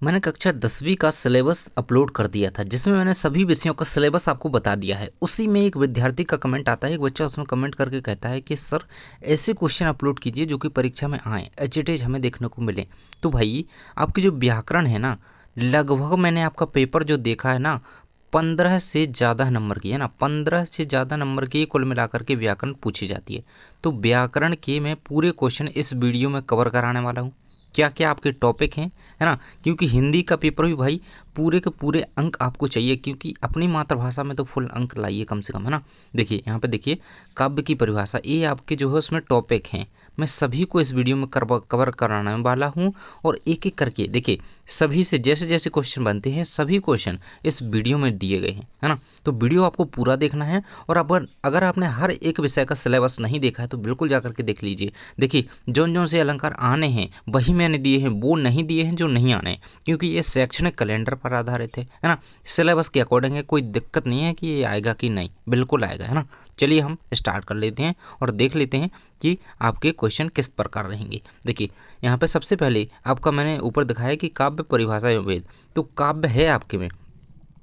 मैंने कक्षा 10वीं का सिलेबस अपलोड कर दिया था, जिसमें मैंने सभी विषयों का सिलेबस आपको बता दिया है। उसी में एक विद्यार्थी का कमेंट आता है, एक बच्चा उसमें कमेंट करके कहता है कि सर ऐसे क्वेश्चन अपलोड कीजिए जो कि परीक्षा में आए, एच इट इज हमें देखने को मिले। तो भाई आपकी जो व्याकरण है ना, लगभग मैंने आपका पेपर जो देखा है ना, 15 से ज़्यादा नंबर की है ना, 15 से ज़्यादा नंबर की कुल मिलाकर के व्याकरण पूछी जाती है। तो व्याकरण के मैं पूरे क्वेश्चन इस वीडियो में कवर कराने वाला हूँ। क्या क्या आपके टॉपिक हैं, है ना, क्योंकि हिंदी का पेपर भी भाई पूरे के पूरे अंक आपको चाहिए, क्योंकि अपनी मातृभाषा में तो फुल अंक लाइए कम से कम, है ना। देखिए यहाँ पे देखिए, काव्य की परिभाषा, ये आपके जो है उसमें टॉपिक हैं। मैं सभी को इस वीडियो में कवर कराने वाला हूँ, और एक एक करके देखिए सभी से जैसे जैसे क्वेश्चन बनते हैं सभी क्वेश्चन इस वीडियो में दिए गए हैं, है ना। तो वीडियो आपको पूरा देखना है, और अगर आपने हर एक विषय का सिलेबस नहीं देखा है तो बिल्कुल जाकर के देख लीजिए। देखिए जौन जौन से अलंकार आने हैं वही मैंने दिए हैं, वो नहीं दिए हैं जो नहीं आने, क्योंकि ये शैक्षणिक कैलेंडर पर आधारित है ना। सिलेबस के अकॉर्डिंग है, कोई दिक्कत नहीं है कि ये आएगा कि नहीं, बिल्कुल आएगा, है ना। चलिए हम स्टार्ट कर लेते हैं और देख लेते हैं कि आपके क्वेश्चन किस प्रकार रहेंगे। देखिए यहाँ पे सबसे पहले आपका मैंने ऊपर दिखाया कि काव्य परिभाषा एवं वेद। तो काव्य है आपके में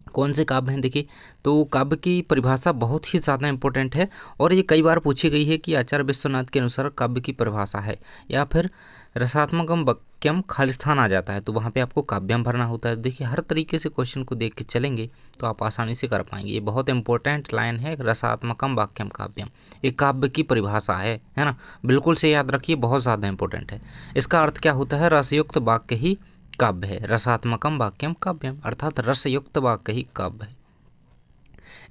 कौन से काव्य हैं, देखिए तो काव्य की परिभाषा बहुत ही ज़्यादा इंपॉर्टेंट है, और ये कई बार पूछी गई है कि आचार्य विश्वनाथ के अनुसार काव्य की परिभाषा है, या फिर रसात्मकम वाक्यम खालिस्तान आ जाता है, तो वहाँ पे आपको काव्यम भरना होता है। देखिए हर तरीके से क्वेश्चन को देख के चलेंगे तो आप आसानी से कर पाएंगे। ये बहुत इंपॉर्टेंट लाइन है, रसात्मकम वाक्यम काव्यम, ये काव्य की परिभाषा है ना। बिल्कुल से याद रखिए, बहुत ज़्यादा इंपॉर्टेंट है। इसका अर्थ क्या होता है, रसयुक्त वाक्य ही काव्य है, रसात्मकम वाक्यम काव्यम, अर्थात रसयुक्त वाक्य ही काव्य है।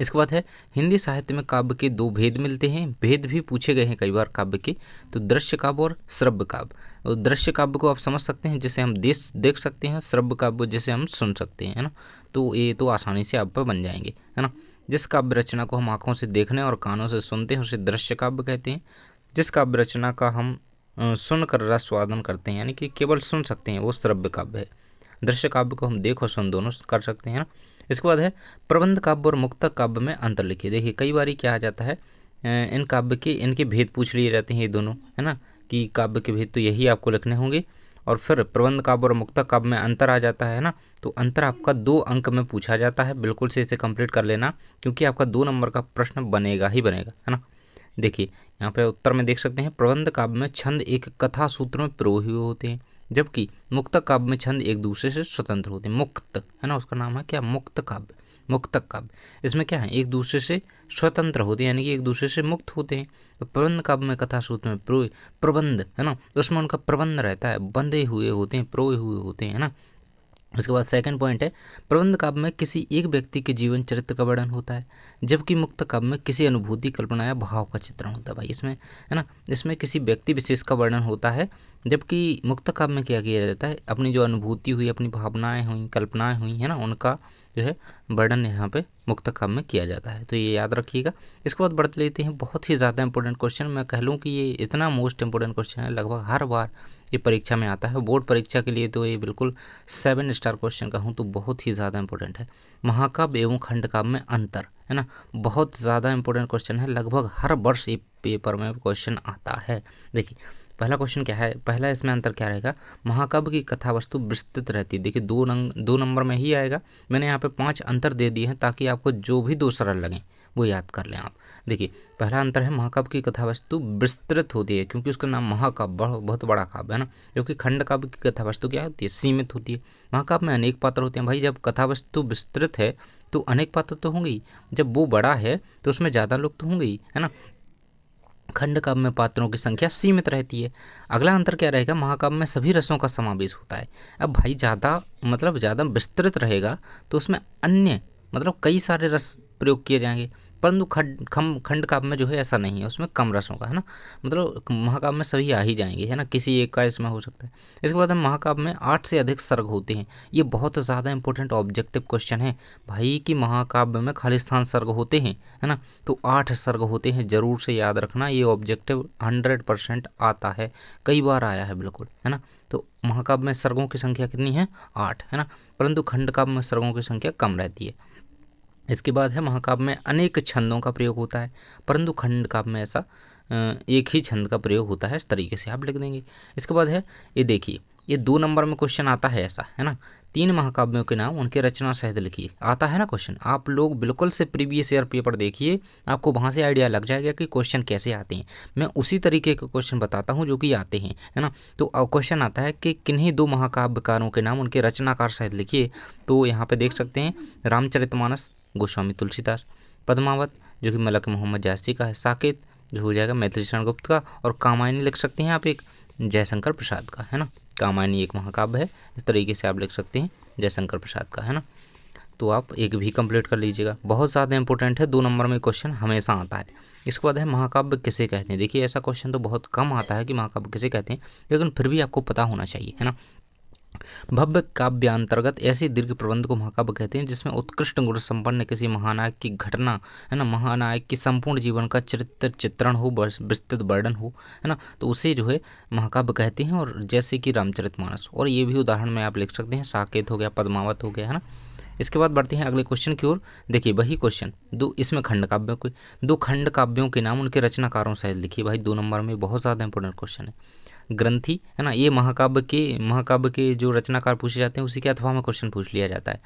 इसके बाद है हिंदी साहित्य में काव्य के दो भेद मिलते हैं, भेद भी पूछे गए हैं कई बार काव्य के। तो दृश्य काव्य और श्रव्य काव्य। और दृश्य काव्य को आप समझ सकते हैं जिसे हम देख सकते हैं, श्रव्य काव्य जिसे हम सुन सकते हैं, है ना। तो ये तो आसानी से आप पर बन जाएंगे, है ना। जिस काव्य रचना को हम आँखों से देखने और कानों से सुनते हैं उसे दृश्य काव्य कहते हैं। जिस काव्य रचना का हम सुनकर रसास्वादन करते हैं, यानी कि केवल सुन सकते हैं, वो श्रव्य काव्य है। दृश्य काव्य को हम देख और सुन दोनों कर सकते हैं ना। इसके बाद है प्रबंध काव्य और मुक्तक काव्य में अंतर लिखिए। देखिए कई बार क्या आ जाता है, इन काव्य के इनके भेद पूछ लिए जाते हैं ये दोनों, है ना, कि काव्य के भेद तो यही आपको लिखने होंगे। और फिर प्रबंध काव्य और मुक्तक काव्य में अंतर आ जाता है ना, तो अंतर आपका 2 अंक में पूछा जाता है। बिल्कुल से इसे कंप्लीट कर लेना, क्योंकि आपका 2 नंबर का प्रश्न बनेगा ही बनेगा, है ना। देखिए यहाँ पे उत्तर में देख सकते हैं, प्रबंध काव्य में छंद एक कथा सूत्र में पिरोए हुए होते हैं, जबकि मुक्तक काव्य में छंद एक दूसरे से स्वतंत्र होते हैं। मुक्त है ना, उसका नाम है क्या, मुक्त काव्य, मुक्तक काव्य। इसमें क्या है, एक दूसरे से स्वतंत्र होते हैं, यानी कि एक दूसरे से मुक्त होते हैं। तो प्रबंध काव्य में कथा सूत्र में पिरोए, प्रबंध है ना, उसमें उनका प्रबंध रहता है, बंधे हुए होते हैं, पिरोए हुए होते हैं, है ना। इसके बाद सेकंड पॉइंट है, प्रबंध काव्य में किसी एक व्यक्ति के जीवन चरित्र का वर्णन होता है, जबकि मुक्त काव्य में किसी अनुभूति, कल्पना या भाव का चित्रण होता है। भाई इसमें है ना, इसमें किसी व्यक्ति विशेष का वर्णन होता है, जबकि मुक्त काव्य में क्या किया जाता है, अपनी जो अनुभूति हुई, अपनी भावनाएं हुई, कल्पनाएं हुई, है ना, उनका जो है वर्णन यहाँ पे मुक्त काव्य में किया जाता है। तो ये याद रखिएगा। इसके बाद बढ़ते लेते हैं बहुत ही ज़्यादा इंपॉर्टेंट क्वेश्चन। मैं कह लूँ कि ये इतना मोस्ट इंपॉर्टेंट क्वेश्चन है, लगभग हर बार ये परीक्षा में आता है। बोर्ड परीक्षा के लिए तो ये बिल्कुल 7 स्टार क्वेश्चन का हूँ, तो बहुत ही ज़्यादा इंपॉर्टेंट है। महाकाव्य एवं खंड काव्य में अंतर, है ना, बहुत ज़्यादा इंपॉर्टेंट क्वेश्चन है, लगभग हर वर्ष ये पेपर में क्वेश्चन आता है। देखिए पहला क्वेश्चन क्या है, पहला इसमें अंतर क्या रहेगा, महाकाव्य की कथा वस्तु विस्तृत रहती है। देखिए 2 नंबर में ही आएगा। मैंने यहाँ पे 5 अंतर दे दिए हैं ताकि आपको जो भी 2 सरल लगें वो याद कर लें आप। देखिए पहला अंतर है, महाकाव्य की कथा वस्तु विस्तृत होती है, क्योंकि उसका नाम महाकाव्य बहुत बड़ा काव्य है ना, क्योंकि खंड काव्य की कथा वस्तु क्या होती है, सीमित होती है। महाकाव्य में अनेक पात्र होते हैं। भाई जब कथा वस्तु विस्तृत है तो अनेक पात्र तो होंगे ही, जब वो बड़ा है तो उसमें ज़्यादा लोग तो होंगे ही, है ना। खंड काव्य में पात्रों की संख्या सीमित रहती है। अगला अंतर क्या रहेगा, महाकाव्य में सभी रसों का समावेश होता है। अब भाई ज़्यादा विस्तृत रहेगा तो उसमें अन्य कई सारे रस प्रयोग किए जाएंगे, परंतु खंड काव्य में जो है ऐसा नहीं है, उसमें कम रसों का, है ना। महाकाव्य में सभी आ ही जाएंगे, है ना, किसी एक का इसमें हो सकता है। इसके बाद हम महाकाव्य में 8 से अधिक सर्ग होते हैं। ये बहुत ज़्यादा इंपॉर्टेंट ऑब्जेक्टिव क्वेश्चन है भाई, कि महाकाव्य में खालिस्तान सर्ग होते हैं, है ना, तो 8 सर्ग होते हैं, जरूर से याद रखना। ये ऑब्जेक्टिव 100% आता है, कई बार आया है बिल्कुल, है ना। तो महाकाव्य में सर्गों की संख्या कितनी है, 8, है ना, परंतु खंड काव्य में सर्गों की संख्या कम रहती है। इसके बाद है, महाकाव्य में अनेक छंदों का प्रयोग होता है, परंतु खंड काव्य में ऐसा एक ही छंद का प्रयोग होता है। इस तरीके से आप लिख देंगे। इसके बाद है, ये देखिए ये 2 नंबर में क्वेश्चन आता है ऐसा, है ना। 3 महाकाव्यों के नाम उनके रचना सहित लिखिए। आता है ना क्वेश्चन, आप लोग बिल्कुल से प्रीवियस ईयर पेपर देखिए, आपको वहाँ से आइडिया लग जाएगा कि क्वेश्चन कैसे आते हैं। मैं उसी तरीके के क्वेश्चन बताता हूँ जो कि आते हैं, है ना। तो क्वेश्चन आता है कि किन्हीं 2 महाकाव्यकारों के नाम उनके रचनाकार सहित लिखिए। तो यहाँ पे देख सकते हैं रामचरितमानस गोस्वामी तुलसीदास, पद्मावत जो कि मलक मोहम्मद जायसी का है, साकेत जो हो जाएगा मैथिली शरण गुप्त का, और कामायनी लिख सकते हैं आप एक जयशंकर प्रसाद का, है ना। कामायनी एक महाकाव्य है, इस तरीके से आप लिख सकते हैं जयशंकर प्रसाद का, है ना। तो आप एक भी कंप्लीट कर लीजिएगा, बहुत ज़्यादा इंपॉर्टेंट है, 2 नंबर में क्वेश्चन हमेशा आता है। इसके बाद है महाकाव्य किसे कहते हैं। देखिए ऐसा क्वेश्चन तो बहुत कम आता है कि महाकाव्य किसे कहते हैं, लेकिन फिर भी आपको पता होना चाहिए, है ना। भव्य काव्यांतर्गत ऐसे दीर्घ प्रबंध को महाकाव्य कहते हैं जिसमें उत्कृष्ट गुण संपन्न किसी महानायक की घटना, है ना, महानायक की संपूर्ण जीवन का चरित्र चित्रण हो, विस्तृत वर्णन हो, है ना, तो उसे जो है महाकाव्य कहते हैं। और जैसे कि रामचरितमानस, और ये भी उदाहरण में आप लिख सकते हैं, साकेत हो गया, पद्मावत हो गया, है ना। इसके बाद बढ़ते हैं अगले क्वेश्चन की ओर। देखिए वही क्वेश्चन, इसमें खंड काव्यों के 2 खंड काव्यों के नाम उनके रचनाकारों सहित लिखिए। भाई 2 नंबर में बहुत ज़्यादा इंपॉर्टेंट क्वेश्चन है। ग्रंथि, है ना, ये महाकाव्य के जो रचनाकार पूछे जाते हैं उसी के अथवा में क्वेश्चन पूछ लिया जाता है।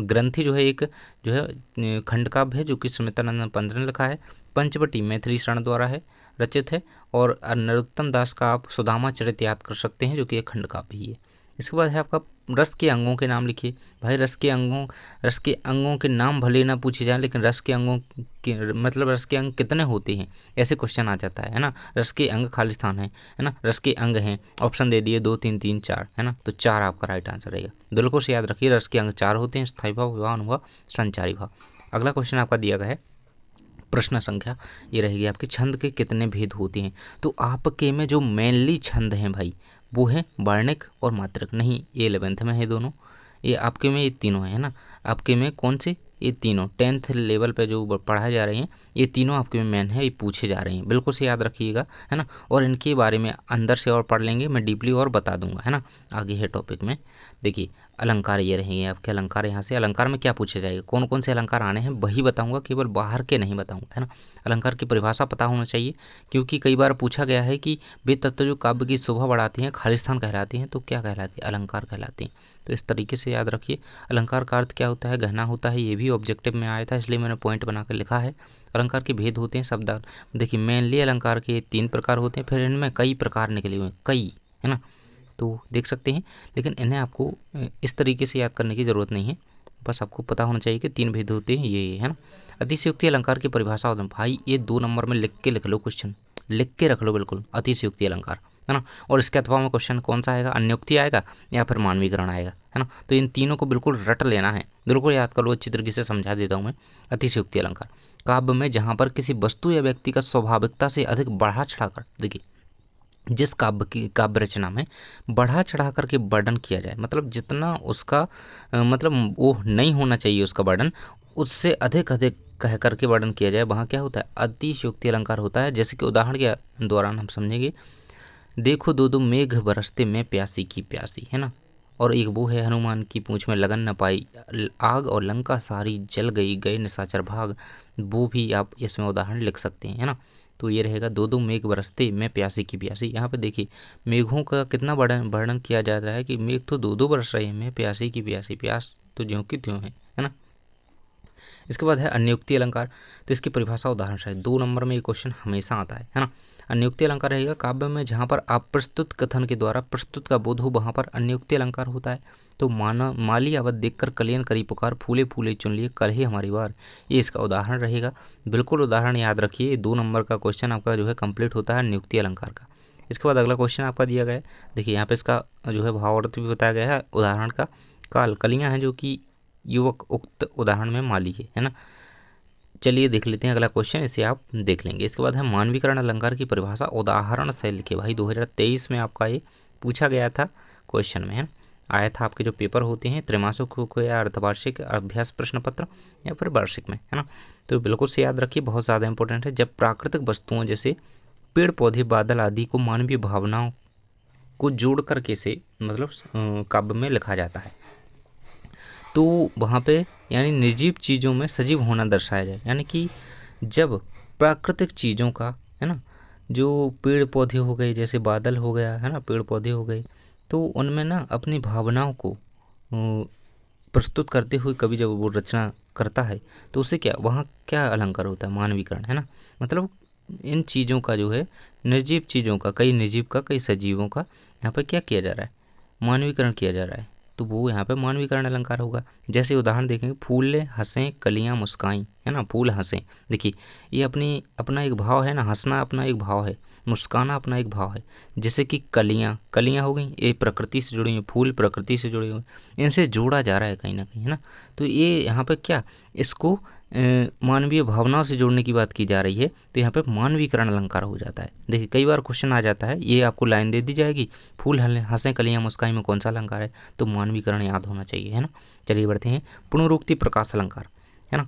ग्रंथि जो है एक जो है खंड काव्य है जो कि सुमित्रानंद पंत ने लिखा है। पंचवटी मैथिली शरण द्वारा है, रचित है। और नरोत्तम दास का आप सुदामा चरित याद कर सकते हैं जो कि एक खंड काव्य ही है। इसके बाद है आपका रस के अंगों के नाम लिखिए। भाई रस के अंगों के नाम भले ना पूछे जाए, लेकिन रस के अंगों के मतलब रस के अंग कितने होते हैं, ऐसे क्वेश्चन आ जाता है ना। रस के अंग खाली स्थान है ना, रस के अंग हैं, ऑप्शन दे दिए 2 3 3 4, है ना। तो 4 आपका राइट आंसर रहेगा। बिल्कुल से याद रखिए, रस के अंग 4 होते हैं, स्थायी भाव, विवाह अनुभाव, संचारी भाव। अगला क्वेश्चन आपका दिया गया है प्रश्न संख्या, ये रहेगी आपके छंद के कितने भेद होते हैं। तो आपके में जो मेनली छंद हैं भाई वो है वर्णिक और मात्रक, नहीं ये 11th में है दोनों, ये आपके में ये तीनों है ना। आपके में कौन से, ये तीनों 10th लेवल पे जो पढ़ाए जा रहे हैं ये तीनों आपके में मेन है, ये पूछे जा रहे हैं, बिल्कुल से याद रखिएगा, है ना। और इनके बारे में अंदर से और पढ़ लेंगे, मैं डीपली और बता दूंगा, है ना, आगे है टॉपिक में। देखिए अलंकार ये रहेंगे आपके अलंकार। यहाँ से अलंकार में क्या पूछे जाएगा, कौन कौन से अलंकार आने हैं वही बताऊंगा, केवल बाहर के नहीं बताऊंगा, है ना। अलंकार की परिभाषा पता होना चाहिए, क्योंकि कई बार पूछा गया है कि वे तत्व जो काव्य की शोभा बढ़ाते हैं खालिस्तान कहलाते हैं, तो क्या कहलाते हैं, अलंकार कहलाते हैं। तो इस तरीके से याद रखिए। अलंकार का अर्थ क्या होता है, गहना होता है, ये भी ऑब्जेक्टिव में आया था इसलिए मैंने पॉइंट बना कर लिखा है। अलंकार के भेद होते हैं शब्दार्थ। देखिए मेनली अलंकार के 3 प्रकार होते हैं, फिर इनमें कई प्रकार निकले हुए हैं, कई, है ना, तो देख सकते हैं। लेकिन इन्हें आपको इस तरीके से याद करने की ज़रूरत नहीं है, बस आपको पता होना चाहिए कि 3 भेद होते हैं, ये है ना। अतिशयोक्ति अलंकार की परिभाषा होता है भाई, ये 2 नंबर में लिख लो, क्वेश्चन लिख के रख लो बिल्कुल, अतिशयोक्ति अलंकार, है ना। और इसके अथवा में क्वेश्चन कौन सा आएगा, अन्योक्ति आएगा या फिर मानवीकरण आएगा, है ना। तो इन तीनों को बिल्कुल रट लेना है, बिल्कुल याद कर लो, अच्छी तरीके से समझा देता हूँ मैं। अतिशयोक्ति अलंकार काव्य में जहाँ पर किसी वस्तु या व्यक्ति का स्वाभाविकता से अधिक बढ़ा चढ़ाकर, देखिए जिस काव्य रचना में बढ़ा चढ़ा करके वर्णन किया जाए, मतलब जितना उसका मतलब वो नहीं होना चाहिए उसका वर्णन, उससे अधिक अधिक कह करके वर्णन किया जाए, वहाँ क्या होता है, अतिशयोक्ति अलंकार होता है। जैसे कि उदाहरण के दौरान हम समझेंगे, देखो दो दो मेघ बरसते मैं प्यासी की प्यासी, है ना। और एक वो है, हनुमान की पूंछ में लगन न पाई आग, और लंका सारी जल गई गए निशाचर भाग, वो भी आप इसमें उदाहरण लिख सकते हैं, है ना। तो ये रहेगा, दो दो मेघ बरसते मैं प्यासी की प्यासी। यहाँ पे देखिए मेघों का कितना वर्णन किया जा रहा है कि मेघ तो 2 बरस रहे हैं, मैं प्यासी की प्यासी, प्यास तो ज्यों की त्यों है ना। इसके बाद है अन्योक्ति अलंकार। तो इसकी परिभाषा उदाहरण शायद 2 नंबर में ये क्वेश्चन हमेशा आता है ना। अन्योक्ति अलंकार रहेगा, काव्य में जहाँ पर अप्रस्तुत कथन के द्वारा प्रस्तुत का बोध हो वहाँ पर अन्योक्ति अलंकार होता है। तो माली आवत देखकर कलियन करी पुकार, फूले फूले चुन लिए कलहे हमारी बार, ये इसका उदाहरण रहेगा। बिल्कुल उदाहरण याद रखिए, 2 नंबर का क्वेश्चन आपका जो है कंप्लीट होता है अन्योक्ति अलंकार का। इसके बाद अगला क्वेश्चन आपका दिया गया है, देखिए यहाँ पे इसका जो है भावार्थ भी बताया गया है उदाहरण का। काल कलियाँ हैं जो कि युवक उक्त उदाहरण में माली है ना। चलिए देख लेते हैं अगला क्वेश्चन, इसे आप देख लेंगे। इसके बाद है मानवीकरण अलंकार की परिभाषा उदाहरण से लिखे। भाई 2023 में आपका ये पूछा गया था क्वेश्चन में, है आया था। आपके जो पेपर होते हैं त्रैमासिक हो या अर्धवार्षिक अभ्यास प्रश्न पत्र या फिर वार्षिक में, है ना। तो बिल्कुल से याद रखिए, बहुत ज़्यादा इंपॉर्टेंट है। जब प्राकृतिक वस्तुओं जैसे पेड़ पौधे बादल आदि को मानवीय भावनाओं को जोड़ करके से मतलब काव्य में लिखा जाता है, तो वहाँ पे यानी निर्जीव चीज़ों में सजीव होना दर्शाया जाए। यानी कि जब प्राकृतिक चीज़ों का, है ना, जो पेड़ पौधे हो गए, जैसे बादल हो गया, है ना, पेड़ पौधे हो गए, तो उनमें ना अपनी भावनाओं को प्रस्तुत करते हुए कवि जब वो रचना करता है तो उसे क्या वहाँ क्या अलंकार होता है, मानवीकरण, है ना। मतलब इन चीज़ों का जो है, निर्जीव चीज़ों का, कई निर्जीव का कई सजीवों का यहाँ पे क्या किया जा रहा है, मानवीकरण किया जा रहा है, तो वो यहाँ पे मानवीकरण अलंकार होगा। जैसे उदाहरण देखेंगे, फूले हंसें कलियाँ मुस्काई, है ना, फूल हंसें, देखिए ये अपना एक भाव है ना, हंसना अपना एक भाव है, मुस्काना अपना एक भाव है। जैसे कि कलियाँ कलियाँ हो गई, ये प्रकृति से जुड़ी हुई, फूल प्रकृति से जुड़े हुए, इनसे जोड़ा जा रहा है कहीं ना कहीं, है ना। तो ये यहाँ पे क्या, इसको मानवीय भावनाओं से जोड़ने की बात की जा रही है, तो यहाँ पे मानवीकरण अलंकार हो जाता है। देखिए कई बार क्वेश्चन आ जाता है, ये आपको लाइन दे दी जाएगी, फूल हंसें कलियाँ मुस्काई में कौन सा अलंकार है, तो मानवीकरण याद होना चाहिए, है ना। चलिए बढ़ते हैं, पुनरुक्ति प्रकाश अलंकार, है ना।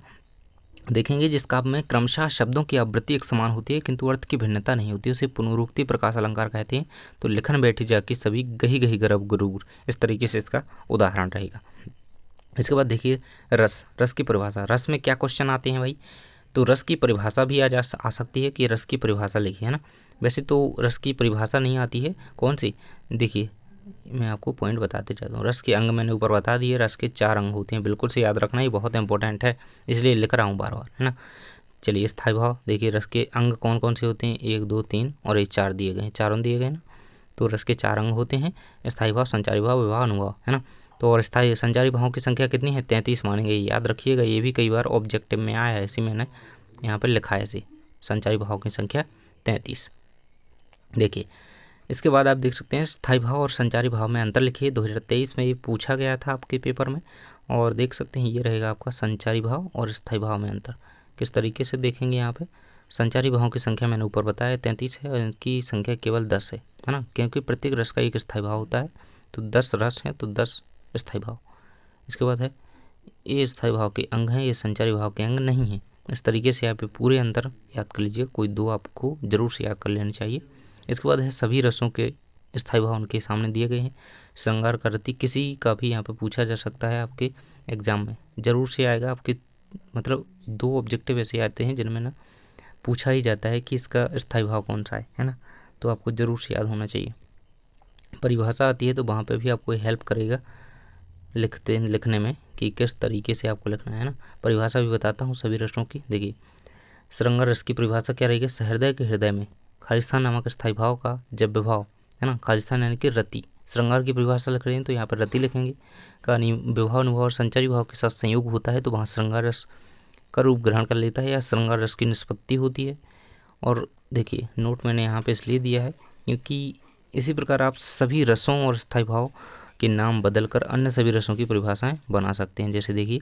देखेंगे जिस काव्य में क्रमशः शब्दों की आवृत्ति एक समान होती है किंतु अर्थ की भिन्नता नहीं होती, उसे पुनरुक्ति प्रकाश अलंकार कहते हैं। तो लिखन बैठी जाके सभी गही गही गरब गुरूर, इस तरीके से इसका उदाहरण रहेगा। इसके बाद देखिए रस की परिभाषा, रस में क्या क्वेश्चन आते हैं भाई, तो रस की परिभाषा भी आ सकती है कि रस की परिभाषा लिखी, है ना। वैसे तो रस की परिभाषा नहीं आती है, कौन सी, देखिए मैं आपको पॉइंट बताते जाता हूँ। रस के अंग मैंने ऊपर बता दिए, रस के 4 अंग होते हैं, बिल्कुल से याद रखना, ये बहुत इंपॉर्टेंट है, इसलिए लिख रहा हूँ बार बार, है ना। चलिए स्थायी भाव, देखिए रस के अंग कौन कौन से होते हैं, 1 2 3 और ये 4 दिए गए हैं, चारों दिए गए ना। तो रस के 4 अंग होते हैं, स्थायी भाव, संचारी भाव, विभाव, अनुभाव, है ना। तो और स्थायी संचारी भावों की संख्या कितनी है, 33 मानेंगे, याद रखिएगा, ये भी कई बार ऑब्जेक्टिव में आया है, इसी मैंने यहाँ पर लिखा है ऐसे, संचारी भाव की संख्या 33। देखिए इसके बाद आप देख सकते हैं स्थायी भाव और संचारी भाव में अंतर लिखिए, 2023 में ये पूछा गया था आपके पेपर में, और देख सकते हैं ये रहेगा आपका संचारी भाव और स्थायी भाव में अंतर। किस तरीके से देखेंगे, यहाँ पे संचारी भावों की संख्या मैंने ऊपर बताया 33 है और इनकी संख्या केवल 10 है ना, क्योंकि प्रत्येक रस का एक स्थायी भाव होता है, तो 10 रस हैं तो 10 स्थायी भाव। इसके बाद है ये स्थायी भाव के अंग हैं, ये संचारी भाव के अंग नहीं हैं। इस तरीके से आप पूरे अंतर याद कर लीजिए, कोई 2 आपको जरूर से याद कर लेनी चाहिए। इसके बाद है सभी रसों के स्थायी भाव उनके सामने दिए गए हैं। श्रृंगार का रति किसी का भी यहाँ पे पूछा जा सकता है, आपके एग्जाम में जरूर से आएगा। आपके मतलब 2 ऑब्जेक्टिव ऐसे आते हैं जिनमें ना पूछा ही जाता है कि इसका स्थायी भाव कौन सा है ना, तो आपको जरूर से याद होना चाहिए। परिभाषा आती है तो वहाँ पे भी आपको हेल्प करेगा लिखने में कि किस तरीके से आपको लिखना है ना। परिभाषा भी बताता हूँ सभी रसों की। देखिए श्रृंगार रस की परिभाषा क्या रहेगी, सहृदय के हृदय में खालिस्तान नामक स्थायी भाव का जब भाव, है ना, खालिस्तान यानी कि रति। श्रृंगार की परिभाषा लिख रहे हैं तो यहाँ पर रति लिखेंगे, का विभाव अनुभाव और संचारी भाव के साथ संयोग होता है तो वहाँ श्रृंगार रस का रूप ग्रहण कर लेता है या श्रृंगार रस की निष्पत्ति होती है। और देखिए नोट मैंने यहाँ पे इसलिए दिया है क्योंकि इसी प्रकार आप सभी रसों और स्थायी भाव के नाम बदलकर अन्य सभी रसों की परिभाषाएं बना सकते हैं। जैसे देखिए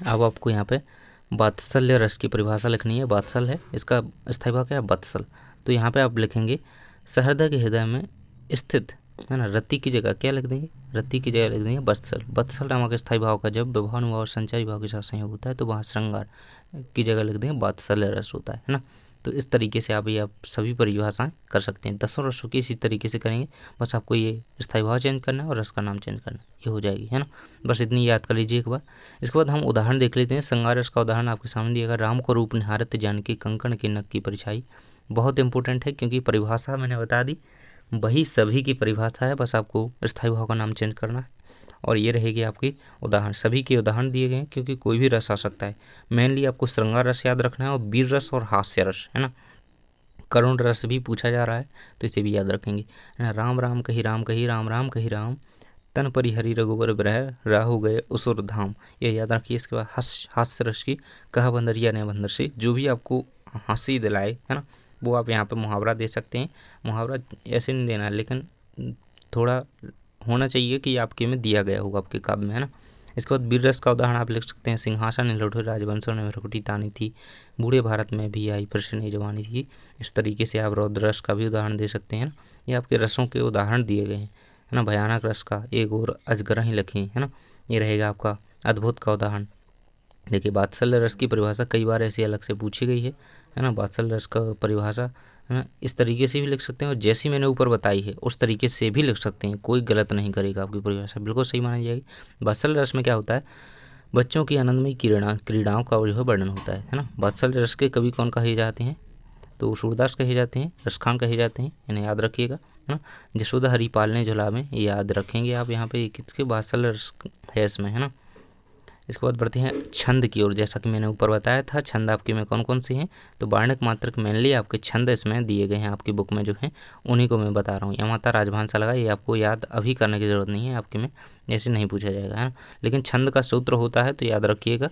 अब आपको यहाँ पे वात्सल्य रस की परिभाषा लिखनी है, वात्सल है, इसका स्थायी भाव क्या है, वत्सल। तो यहाँ पे आप लिखेंगे सहृदय के हृदय में स्थित, है ना, रति की जगह क्या लिख देंगे, रति की जगह लिख देंगे वत्सल। वत्सल नामक स्थायी भाव का जब विभाव अनुभाव और संचारी भाव के साथ संयोग होता है तो वहाँ श्रृंगार की जगह लिख देंगे वात्सल्य रस होता है ना। तो इस तरीके से आप सभी परिभाषाएं कर सकते हैं। 10 रसों की इसी तरीके से करेंगे, बस आपको ये स्थायी भाव चेंज करना है और रस का नाम चेंज करना है, ये हो जाएगी, है ना। बस इतनी याद कर लीजिए एक बार। इसके बाद हम उदाहरण देख लेते हैं। श्रृंगार रस का उदाहरण आपके सामने दिएगा, राम को रूप निहारत जानकी कंकण के नख की परिछाई। बहुत इंपॉर्टेंट है क्योंकि परिभाषा मैंने बता दी, वही सभी की परिभाषा है, बस आपको स्थायी भाव का नाम चेंज करना है। और ये रहेगी आपकी उदाहरण, सभी के उदाहरण दिए गए हैं क्योंकि कोई भी रस आ सकता है। मेनली आपको श्रृंगार रस याद रखना है और वीर रस और हास्य रस, है ना। करुण रस भी पूछा जा रहा है तो इसे भी याद रखेंगे, है ना। राम राम कही राम कही, राम राम कही राम, तन परिहरि रघुबर ब्रह, राहु गए उसुर धाम, ये याद रखिए। इसके बाद हास्य रस की कहा बंदरिया ने बंदर से, जो भी आपको हंसी दिलाए, है ना, वो आप यहाँ पे मुहावरा दे सकते हैं। मुहावरा ऐसे नहीं देना है, लेकिन थोड़ा होना चाहिए कि आपके में दिया गया होगा आपके काव्य में, है ना। इसके बाद वीर रस का उदाहरण आप लिख सकते हैं, सिंहासन ने लौटे राजवंशों ने भ्रकुटी तानी थी, बूढ़े भारत में भी आई प्रश्न जवानी थी। इस तरीके से आप रौद्र रस का भी उदाहरण दे सकते हैं ना। ये आपके रसों के उदाहरण दिए गए हैं, है ना। भयानक रस का एक और अजगर ही लखी, है ना, ये रहेगा आपका अद्भुत का उदाहरण। देखिए वात्सल्य रस की परिभाषा कई बार ऐसी अलग से पूछी गई है ना। वात्सल्य रस का परिभाषा, है ना, इस तरीके से भी लिख सकते हैं और जैसी मैंने ऊपर बताई है उस तरीके से भी लिख सकते हैं, कोई गलत नहीं करेगा, आपकी परिभाषा बिल्कुल सही मानी जाएगी। वात्सल्य रस में क्या होता है, बच्चों की आनंदमयी क्रीड़ाओं का जो है वर्णन होता है ना। वात्सल्य रस के कवि कौन कहे जाते हैं, तो सूरदास कहे जाते हैं, रसखान कहे जाते हैं, इन्हें याद रखिएगा। है ना। जशोदा हरिपाल ने झुला में, ये याद रखेंगे आप यहाँ पे, किसके बासल है इसमें, है ना। इसके बाद बढ़ते हैं छंद की ओर। जैसा कि मैंने ऊपर बताया था छंद आपके में कौन कौन से हैं, तो बाणक मात्रक मेनली आपके छंद इसमें दिए गए हैं आपकी बुक में जो है, उन्हीं को मैं बता रहा हूँ। यमाता राजभांसा लगा, ये आपको याद अभी करने की ज़रूरत नहीं है, आपके में ऐसे नहीं पूछा जाएगा, है ना। लेकिन छंद का सूत्र होता है तो याद रखिएगा,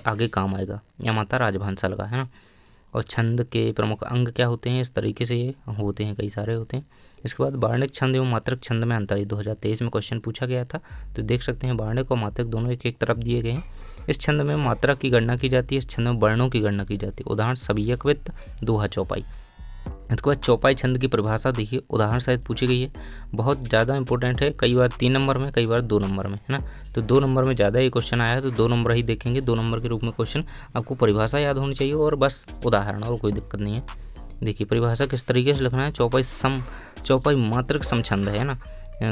आगे काम आएगा। यमाता राजभांसा लगा, है ना। और छंद के प्रमुख अंग क्या होते हैं, इस तरीके से ये होते हैं, कई सारे होते हैं। इसके बाद बार्णिक छंद एवं मात्रक छंद में अंतर, 2023 में क्वेश्चन पूछा गया था, तो देख सकते हैं बार्णिक और मात्रक दोनों एक तरफ दिए गए हैं। इस छंद में मात्रा की गणना की जाती है, इस छंद में वर्णों की गणना की जाती है। उदाहरण सबियक वित्त, दोहा चौपाई। इसके बाद चौपाई छंद की परिभाषा देखिए, उदाहरण सहित पूछी गई है, बहुत ज़्यादा इंपॉर्टेंट है, कई बार 3 नंबर में, कई बार 2 नंबर में, है ना। तो 2 नंबर में ज़्यादा ये क्वेश्चन आया है, तो 2 नंबर ही देखेंगे, 2 नंबर के रूप में क्वेश्चन। आपको परिभाषा याद होनी चाहिए और बस उदाहरण, और कोई दिक्कत नहीं है। देखिए परिभाषा किस तरीके से लिखना है, चौपाई मात्रक समछंद है ना,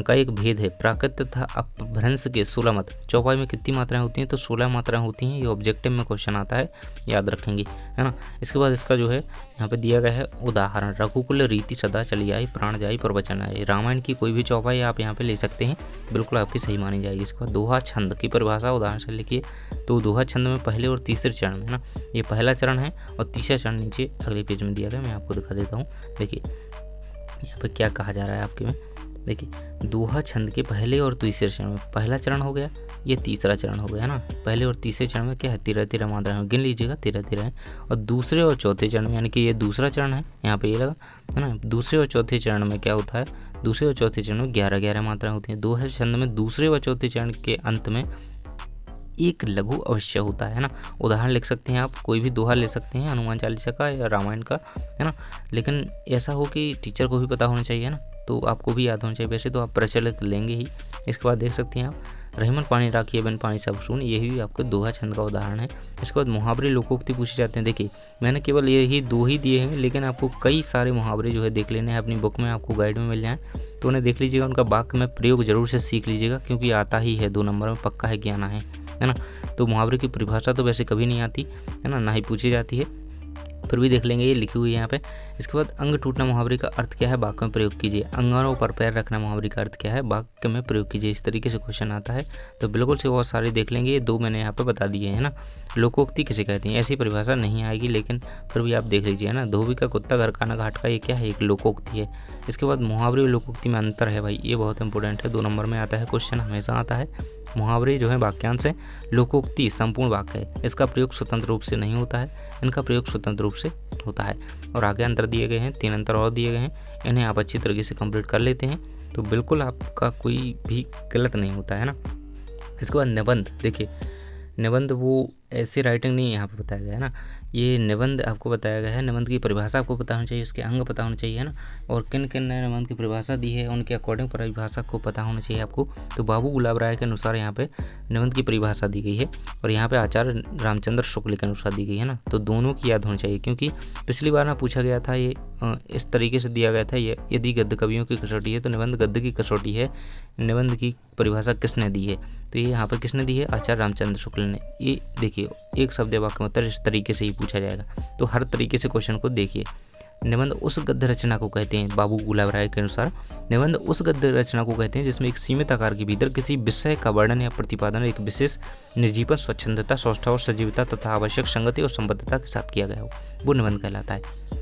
का एक भेद है। प्राकृत तथा अपभ्रंश के 16 मात्रा, चौपाई में कितनी मात्राएं होती हैं, तो 16 मात्राएं होती हैं। ये ऑब्जेक्टिव में क्वेश्चन आता है, याद रखेंगे, है ना। इसके बाद इसका जो है यहाँ पे दिया गया है उदाहरण, रघुकुल रीति सदा चली आई, प्राण जाई पर वचन आए। रामायण की कोई भी चौपाई आप यहाँ पे ले सकते हैं, बिल्कुल आपकी सही मानी जाएगी। इसके बाद दोहा छंद की परिभाषा उदाहरण से लिखिए, तो दोहा छंद में पहले और तीसरे चरण में, है ना, ये पहला चरण है और तीसरा चरण नीचे अगले पेज में दिया गया, मैं आपको दिखा देता हूँ। देखिए यहाँ पे क्या कहा जा रहा है आपके में, देखिए दोहा छंद के पहले और तीसरे चरण में, पहला चरण हो गया, ये तीसरा चरण हो गया ना। पहले और तीसरे चरण में क्या है, 13 मात्राएं, गिन लीजिएगा 13 है। और दूसरे और चौथे चरण में, यानी कि ये दूसरा चरण है, यहाँ पे ये लगा, है ना। दूसरे और चौथे चरण में क्या होता है, दूसरे और चौथे चरण में 11 मात्राएं होती हैं। दोहा छंद में दूसरे व चौथे चरण के अंत में एक लघु अवश्य होता है ना। उदाहरण लिख सकते हैं आप, कोई भी दोहा ले सकते हैं, हनुमान चालीसा का या रामायण का, है ना। लेकिन ऐसा हो कि टीचर को भी पता होना चाहिए ना, तो आपको भी याद होना चाहिए। वैसे तो आप प्रचलित लेंगे ही। इसके बाद देख सकते हैं आप, रहीमन पानी राखिए बिन पानी सब सून, यही भी आपको दोहा छंद का उदाहरण है। इसके बाद मुहावरे लोकोक्ति पूछे जाते हैं। देखिए मैंने केवल यही 2 ही दिए हैं, लेकिन आपको कई सारे मुहावरे जो है देख लेने हैं, अपनी बुक में आपको गाइड में मिल जाए, तो उन्हें देख लीजिएगा, उनका वाक्य में प्रयोग जरूर से सीख लीजिएगा, क्योंकि आता ही है 2 नंबर में, पक्का है कि आना है ना। तो मुहावरे की परिभाषा तो वैसे कभी नहीं आती है ना ही पूछी जाती है, फिर भी देख लेंगे, ये लिखी हुई है यहाँ पे। इसके बाद अंग टूटना मुहावरे का अर्थ क्या है, वाक्य में प्रयोग कीजिए। अंगारों पर पैर रखना मुहावरे का अर्थ क्या है, वाक्य में प्रयोग कीजिए। इस तरीके से क्वेश्चन आता है, तो बिल्कुल से बहुत सारे देख लेंगे, ये 2 मैंने यहाँ पे बता दिए हैं ना। लोकोक्ति किसे कहते हैं, ऐसी परिभाषा नहीं आएगी, लेकिन फिर भी आप देख लीजिए, है ना। धोबी का कुत्ता घर खाना घाट का, ये क्या है, एक लोकोक्ति है। इसके बाद मुहावरे और लोकोक्ति में अंतर है भाई, ये बहुत इंपॉर्टेंट है, 2 नंबर में आता है क्वेश्चन, हमेशा आता है। मुहावरे जो है वाक्यांश है, लोकोक्ति संपूर्ण वाक्य है, इसका प्रयोग स्वतंत्र रूप से नहीं होता है, इनका प्रयोग स्वतंत्र रूप से होता है। और आगे अंतर दिए गए हैं, 3 अंतर और दिए गए हैं, इन्हें आप अच्छी तरीके से कंप्लीट कर लेते हैं तो बिल्कुल आपका कोई भी गलत नहीं होता है ना। इसके बाद निबंध, देखिए निबंध वो ऐसी राइटिंग नहीं यहाँ पे बताया गया है ना, ये निबंध आपको बताया गया है। निबंध की परिभाषा आपको पता होनी चाहिए, इसके अंग पता होने चाहिए, है ना। और किन किन ने निबंध की परिभाषा दी है, उनके अकॉर्डिंग परिभाषा को पता होना चाहिए आपको। तो बाबू गुलाब राय के अनुसार यहाँ पे निबंध की परिभाषा दी गई है, और यहाँ पे आचार्य रामचंद्र शुक्ल के अनुसार दी गई है ना। तो दोनों की याद होनी चाहिए, क्योंकि पिछली बार ना पूछा गया था, ये इस तरीके से दिया गया था, ये यदि गद्य कवियों की कसौटी है तो निबंध गद्य की कसौटी है, निबंध की परिभाषा किसने दी है, तो ये यहाँ पर किसने दी है, आचार्य रामचंद्र शुक्ल ने। ये देखिए एक शब्द वाक्य में उत्तर इस तरीके से ही पूछा जाएगा, तो हर तरीके से क्वेश्चन को देखिए। निबंध उस गद्य रचना को कहते हैं, बाबू गुलाब राय के अनुसार निबंध उस गद्य रचना को कहते हैं जिसमें एक सीमित आकार के भीतर किसी विषय का वर्णन या प्रतिपादन एक विशेष निर्जीवन, स्वच्छंदता, सौष्ठव और सजीवता तथा आवश्यक संगति और संबद्धता के साथ किया गया हो, वो निबंध कहलाता है।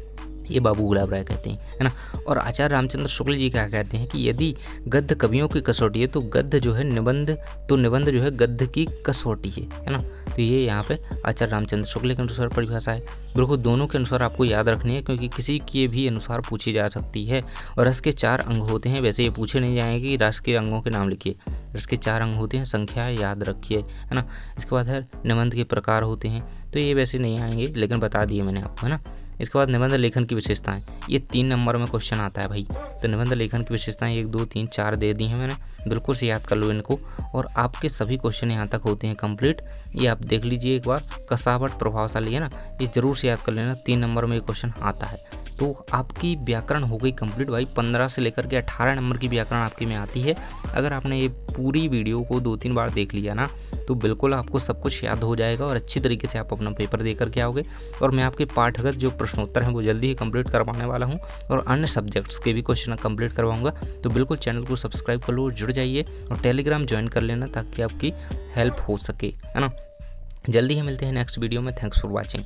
ये बाबू गुलाब राय कहते हैं, है ना। और आचार्य रामचंद्र शुक्ल जी क्या कहते हैं कि यदि गद्य कवियों की कसौटी है तो गद्य जो है निबंध, तो निबंध जो है गद्य की कसौटी है ना। तो ये यहाँ पे आचार्य रामचंद्र शुक्ल के अनुसार परिभाषा है। बिल्कुल दोनों के अनुसार आपको याद रखनी है, क्योंकि किसी के भी अनुसार पूछी जा सकती है। और रस के 4 अंग होते हैं, वैसे ये पूछे नहीं जाएंगे कि रस के अंगों के नाम लिखिए, रस के 4 अंग होते हैं, संख्या याद रखिए, है ना। इसके बाद है निबंध के प्रकार होते हैं, तो ये वैसे नहीं आएंगे, लेकिन बता दिए मैंने आपको, है ना। इसके बाद निबंध लेखन की विशेषताएं, ये 3 नंबर में क्वेश्चन आता है भाई। तो निबंध लेखन की विशेषताएं 1 2 3 4 दे दी हैं मैंने, बिल्कुल से याद कर लो इनको। और आपके सभी क्वेश्चन यहाँ तक होते हैं कंप्लीट, ये आप देख लीजिए एक बार। कसावट प्रभावशाली है ना, ये जरूर से याद कर लेना, 3 नंबर में ये क्वेश्चन आता है। तो आपकी व्याकरण हो गई कंप्लीट भाई। 15 से लेकर के 18 नंबर की व्याकरण आपकी में आती है। अगर आपने ये पूरी वीडियो को 2-3 बार देख लिया ना तो बिल्कुल आपको सब कुछ याद हो जाएगा और अच्छी तरीके से आप अपना पेपर दे करके आओगे। और मैं आपके पाठगत जो प्रश्नोत्तर हैं वो जल्दी ही कंप्लीट करवाने वाला हूँ और अन्य सब्जेक्ट्स के भी क्वेश्चन कंप्लीट करवाऊँगा। तो बिल्कुल चैनल को सब्सक्राइब कर लो और जुड़ जाइए और टेलीग्राम ज्वाइन कर लेना ताकि आपकी हेल्प हो सके, है ना। जल्दी ही मिलते हैं नेक्स्ट वीडियो में। Thanks for watching.